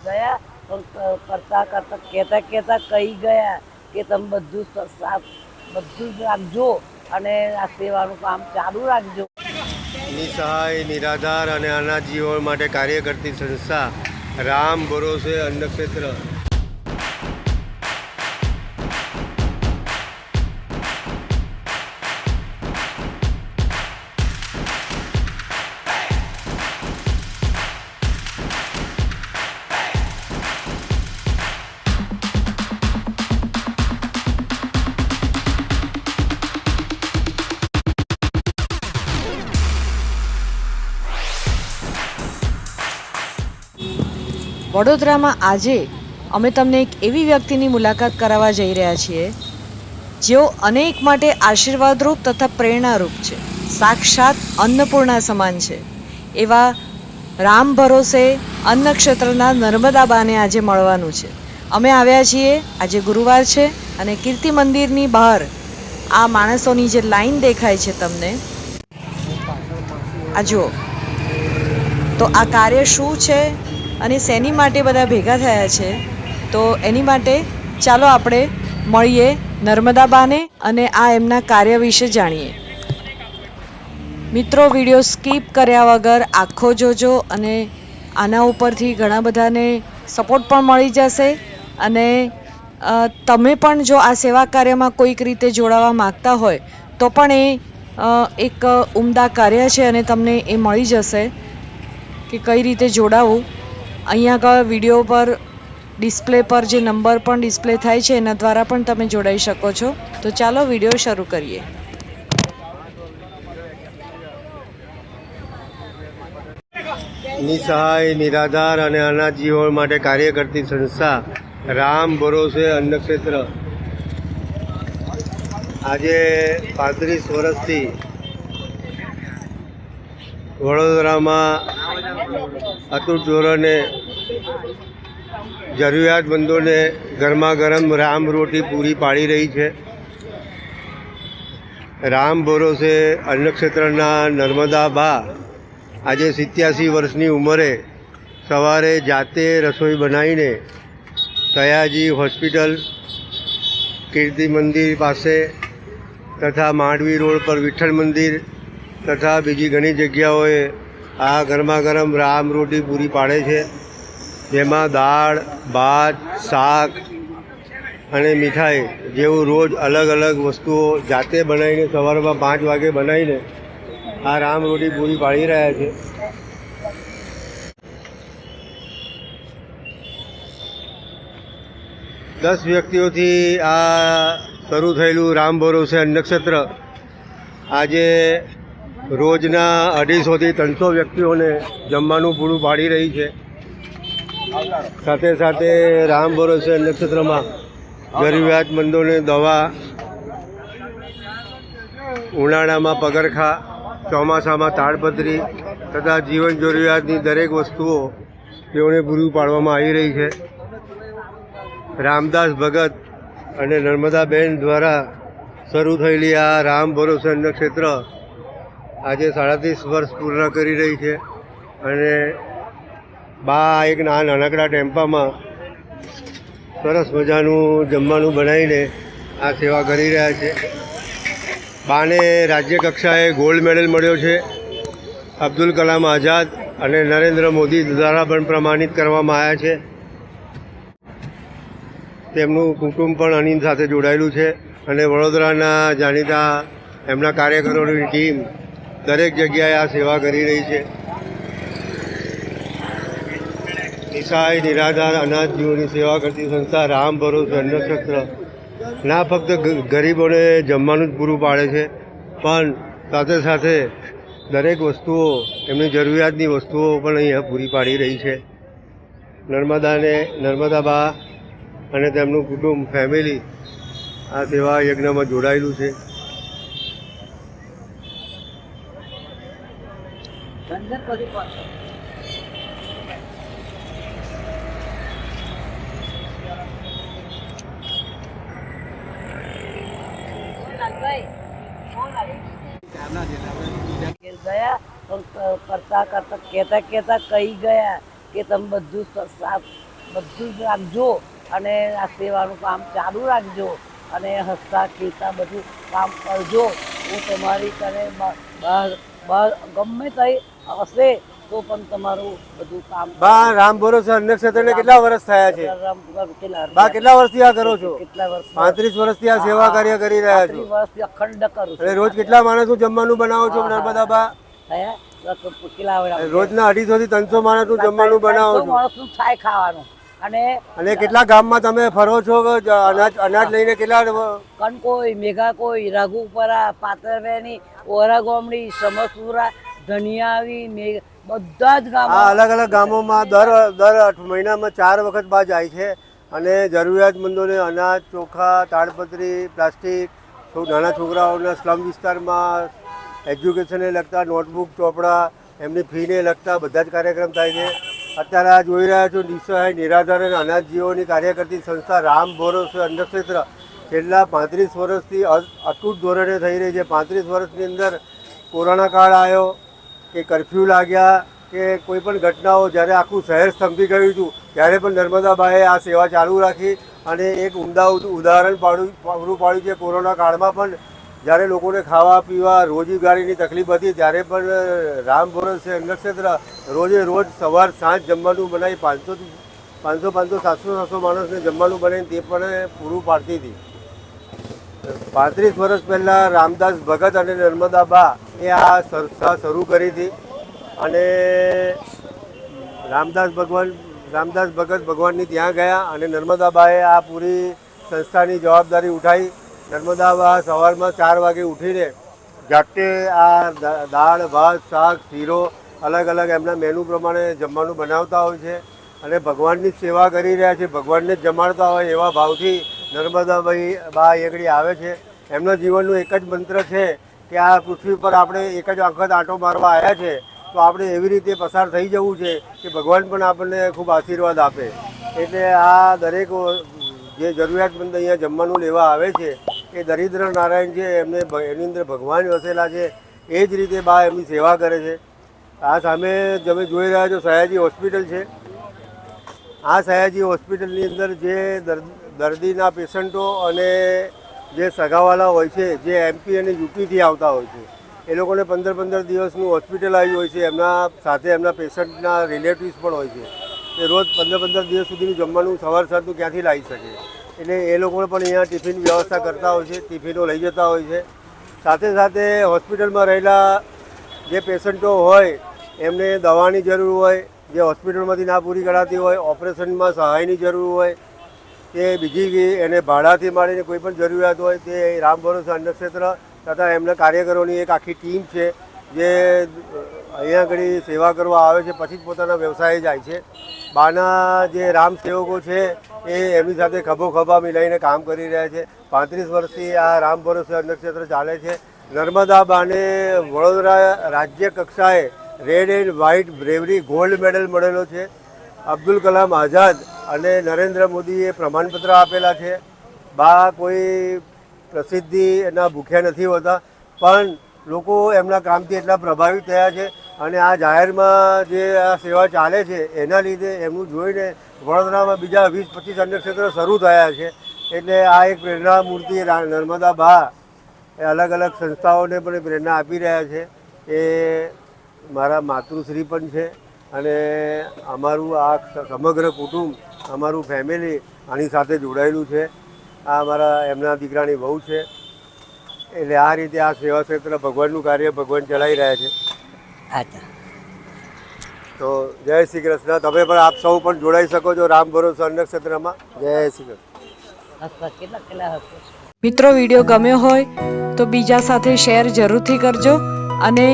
ગયા પણ કરતા કરતા કહેતા કહેતા કહી ગયા કે તમે બધું બધું જ રાખજો અને આ સેવાનું કામ ચાલુ રાખજો. નિસહાય, નિરાધાર અને અનાથ જીવો માટે કાર્ય કરતી સંસ્થા રામ ભરોસે અન્નક્ષેત્ર. વડોદરામાં આજે અમે તમને એક એવી વ્યક્તિની મુલાકાત કરાવવા જઈ રહ્યા છીએ જેઓ અનેક માટે આશીર્વાદરૂપ તથા પ્રેરણારૂપ છે. સાક્ષાત અન્નપૂર્ણા સમાન છે એવા રામ ભરોસે અન્નક્ષેત્રના નર્મદાબાને આજે મળવાનું છે. અમે આવ્યા છીએ, આજે ગુરુવાર છે અને કીર્તિ મંદિરની બહાર આ માણસોની જે લાઈન દેખાય છે તમને, આ જુઓ. તો આ કાર્ય શું છે અને શેની માટે બધા ભેગા થયા છે, તો એની માટે ચાલો આપણે મળીએ નર્મદાબાને અને આ એમના કાર્ય વિશે જાણીએ. મિત્રો, વિડીયો સ્કીપ કર્યા વગર આખો જોજો અને આના ઉપરથી ઘણા બધાને સપોર્ટ પણ મળી જશે અને તમે પણ જો આ સેવા કાર્યમાં કોઈક રીતે જોડાવા માગતા હોય તો પણ એ એક ઉમદા કાર્ય છે અને તમને એ મળી જશે કે કઈ રીતે જોડાવું. અહીંયા આગળ વિડીયો પર ડિસ્પ્લે પર જે નંબર પણ ડિસ્પ્લે થાય છે એના દ્વારા પણ તમે જોડાઈ શકો છો. તો ચાલો વિડીયો શરૂ કરીએ. નિસહાય, નિરાધાર અને અનાથ જીવો માટે કાર્ય કરતી સંસ્થા રામ ભરોસે અન્નક્ષેત્ર. આજે 35 વર્ષથી વડોદરામાં અતુટ ધોરણે જરૂરિયાતમંદોને ગરમા ગરમ રામ રોટી પૂરી પાડી રહી છે. રામ ભરોસે અન્નક્ષેત્રના નર્મદા બા આજે 87 વર્ષની ઉંમરે સવારે જાતે રસોઈ બનાવીને સયાજી હોસ્પિટલ, કીર્તિ મંદિર પાસે તથા માંડવી રોડ પર વિઠ્ઠલ મંદિર તથા બીજી ઘણી જગ્યાઓએ આ ગરમા ગરમ રામ રોટી પૂરી પાડે છે, જેમાં દાળ, ભાત, શાક અને મીઠાઈ જેવું રોજ અલગ અલગ વસ્તુઓ જાતે બનાવીને સવારમાં 5 વાગે બનાવીને આ રામ રોટી પૂરી પાડી રહ્યા છે. દસ વ્યક્તિઓથી આ શરૂ થયેલું રામ ભરોસે અન્નક્ષેત્ર આજે રોજના 250 થી 300 વ્યક્તિઓને જમવાનું પૂરું પાડી રહી છે. સાથે સાથે રામ ભરોસે અન્નક્ષેત્રમાં જરૂરિયાતમંદોને દવા, ઉનાળામાં પગરખા, ચોમાસામાં તાડપત્રી તથા જીવન જરૂરિયાતની દરેક વસ્તુઓ તેઓને પૂરી પાડવામાં આવી રહી છે. રામદાસ ભગત અને નર્મદાબેન દ્વારા શરૂ થયેલી આ રામ ભરોસે અન્નક્ષેત્ર આજે 37 વર્ષ પૂર્ણ કરી રહી છે અને બા એક નાનકડા ટેમ્પામાં સરસ મજાનું જમવાનું બનાવીને આ સેવા કરી રહ્યા છે. બાને રાજ્ય કક્ષાએ ગોલ્ડ મેડલ મળ્યો છે. અબ્દુલ કલામ આઝાદ અને નરેન્દ્ર મોદી દ્વારા પણ પ્રમાણિત કરવામાં આવ્યા છે. તેમનું કુટુંબ પણ આની સાથે જોડાયેલું છે અને વડોદરાના જાણીતા એમના કાર્યકરોની ટીમ દરેક જગ્યાએ આ સેવા કરી રહી છે. નિસહાય, નિરાધાર અનાથ જીવોની સેવા કરતી સંસ્થા રામ ભરોસે અન્નક્ષેત્ર ના ફક્ત ગરીબોને જમવાનું જ પૂરું પાડે છે, પણ સાથે સાથે દરેક વસ્તુઓ, એમની જરૂરિયાતની વસ્તુઓ પણ અહીંયા પૂરી પાડી રહી છે. નર્મદાબા અને તેમનું કુટુંબ, ફેમિલી આ સેવા યજ્ઞમાં જોડાયેલું છે. ગયા પણ કરતા કરતા કહેતા કહેતા કહી ગયા કે તમે બધું સાફ બધું જ રાખજો અને આ સેવાનું કામ ચાલુ રાખજો અને હસતા ખેલતા બધું કામ કરજો. હું તમારી તને બહાર ગમે તે હશે તો પણ તમારું બધું કામ બા રામ ભરોસે અન્ય ક્ષેત્રને કેટલા વર્ષ થયા છે? બા કેટલા વર્ષથી આ કરો છો? કેટલા વર્ષ? 35 વર્ષથી આ સેવા કાર્ય કરી રહ્યા છો. 35 વર્ષથી અખંડ કરું છું. અને રોજ કેટલા માણસનું જમવાનું બનાવો છો નર્મદા બા? રોજના 250 થી 300 માણસનું જમવાનું બનાવો છો. માણસનું થાય ખાવાનું. અને કેટલા ગામમાં તમે ફરો છો? અનાજ લઈને કેટલા? કનકોઈ, મેઘાકોઈ, રઘુપરા, પાતરવેની, ઓરા ગોમડી, સમસુરા, ધનિયાવી, બધા જ ગામો, આ અલગ અલગ ગામોમાં દર મહિનામાં 4 વખત બા જાય છે અને જરૂરિયાતમંદોને અનાજ, ચોખા, તાડપત્રી, પ્લાસ્ટિક, નાના છોકરાઓના સ્લમ વિસ્તારમાં એજ્યુકેશનને લગતા નોટબુક, ચોપડા, એમની ફીને લગતા બધા જ કાર્યક્રમ થાય છે. અત્યારે આ જોઈ રહ્યા છો નિસહાય, નિરાધાર અને અનાજ જીવોની કાર્ય કરતી સંસ્થા રામ ભરોસે અન્ય ક્ષેત્ર છેલ્લા 35 વર્ષથી અતૂટ ધોરણે થઈ રહી છે. 35 વર્ષની અંદર કોરોના કાળ આવ્યો કે કરફ્યુ લાગ્યા કે કોઈ પણ ઘટનાઓ જ્યારે આખું શહેર સ્તંભી ગયું હતું ત્યારે પણ નર્મદાબાએ આ સેવા ચાલુ રાખી અને એક ઉમદા ઉદાહરણ પૂરું પાડ્યું છે. કોરોના કાળમાં પણ જ્યારે લોકોને ખાવા પીવા રોજગારીની તકલીફ હતી ત્યારે પણ રામ ભરોસે અન્ય ક્ષેત્ર રોજે રોજ સવાર સાંજ જમવાનું બનાવી 500 700 માણસને જમવાનું બનાવીને તે પણ પૂરું પાડતી હતી. 35 વર્ષ પહેલાં રામદાસ ભગત અને નર્મદા બા એ આ સંસ્થા શરૂ કરી હતી અને રામદાસ ભગત ભગવાનની ત્યાં ગયા અને નર્મદા બાએ આ પૂરી સંસ્થાની જવાબદારી ઉઠાવી. નર્મદા બા સવારમાં 4 વાગે ઉઠીને જાતે આ દાળ, ભાત, શાક, શીરો અલગ અલગ એમના મેનુ પ્રમાણે જમવાનું બનાવતા હોય છે અને ભગવાનની સેવા કરી રહ્યા છે. ભગવાનને જ જમાડતા હોય એવા ભાવથી નર્મદાભાઈ બા આગળ આવે છે. એમના જીવનનું એક જ મંત્ર છે કે આ પૃથ્વી પર આપણે એક જ વખત આંટો મારવા આવ્યા છે તો આપણે એવી રીતે પસાર થઈ જવું છે કે ભગવાન પણ આપણને ખૂબ આશીર્વાદ આપે. એટલે આ દરેક જે જરૂરિયાતમંદ અહીંયા જમવાનું લેવા આવે છે એ દરિદ્ર નારાયણ છે, એમને એની અંદર ભગવાન વસેલા છે. એ જ રીતે બા એમની સેવા કરે છે. આ સામે તમે જોઈ રહ્યા છો સયાજી હોસ્પિટલ છે. આ સયાજી હોસ્પિટલની અંદર જે દર્દીના પેશન્ટો અને જે સગાવાલા હોય છે જે MP અને UPથી આવતા હોય છે એ લોકોને 15 દિવસનું હોસ્પિટલાઇઝ હોય છે. એમના સાથે એમના પેશન્ટના રિલેટિવ્સ પણ હોય છે. એ રોજ 15 દિવસ સુધીનું જમવાનું સવાર સાંજનું ક્યાંથી લાવી શકે. એટલે એ લોકોને પણ અહીંયા ટિફિન વ્યવસ્થા કરતા હોય છે, ટિફિનો લઈ જતા હોય છે. સાથે સાથે હોસ્પિટલમાં રહેલા જે પેશન્ટો હોય એમને દવાની જરૂર હોય, જે હોસ્પિટલમાંથી ના પૂરી કરાતી હોય, ઓપરેશનમાં સહાયની જરૂર હોય કે બીજી એને ભાડાથી માંડીને કોઈ પણ જરૂરિયાત હોય તે રામ ભરોસે અન્ય ક્ષેત્ર તથા એમના કાર્યકરોની એક આખી ટીમ છે જે અહીંયા આગળ સેવા કરવા આવે છે પછી જ પોતાના વ્યવસાયે જાય છે. બાના જે રામ સેવકો છે એ એમની સાથે ખભા મિલાઈને કામ કરી રહ્યા છે. 35 વર્ષથી આ રામ ભરોસે અન્ય ક્ષેત્ર ચાલે છે. નર્મદા બાને વડોદરા રાજ્ય કક્ષાએ red and white bravery gold medal મળેલો છે. અબ્દુલ કલામ આઝાદ અને નરેન્દ્ર મોદીએ પ્રમાણપત્ર આપેલા છે. બા કોઈ પ્રસિદ્ધિ એના ભૂખ્યા નથી હોતા પણ લોકો એમના કામથી એટલા પ્રભાવિત થયા છે અને આ જાહેરમાં જે આ સેવા ચાલે છે એના લીધે એમનું જોઈને વડોદરામાં બીજા 20-25 અન્ય ક્ષેત્રો શરૂ થયા છે. એટલે આ એક પ્રેરણા મૂર્તિ નર્મદા બા એ અલગ અલગ સંસ્થાઓને પણ પ્રેરણા આપી રહ્યા છે. એ મારા માતૃશ્રી પણ છે અને અમારું આ સમગ્ર કુટુંબ, અમારું ફેમિલી આની સાથે જોડાયેલું છે. આ અમારા એમના દીકરાની વહુ છે. એટલે આ રીતે આ સેવા ક્ષેત્ર ભગવાનનું કાર્ય ભગવાન ચલાવી રહ્યા છે. અચ્છા, તો જય શ્રી કૃષ્ણ. તમે પણ આપ સૌ પણ જોડાઈ શકો છો રામ ભરોસે અન્ય ક્ષેત્રમાં. જય શ્રી કૃષ્ણ. કેટલા હશે? મિત્રો, વિડીયો ગમ્યો હોય તો બીજા સાથે શેર જરૂરથી કરજો અને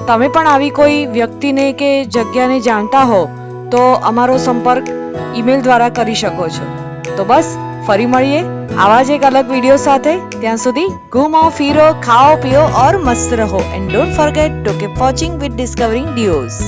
તમે પણ આવી કોઈ વ્યક્તિને કે જગ્યાને જાણતા હો તો અમારો સંપર્ક ઈમેલ દ્વારા કરી શકો છો. તો બસ ફરી મળીએ આવા જ એક અલગ વિડીયો સાથે. ત્યાં સુધી ઘૂમો ફિરો, ખાઓ પીઓ और मस्त रहो and don't forget to keep watching with discovering डियोस.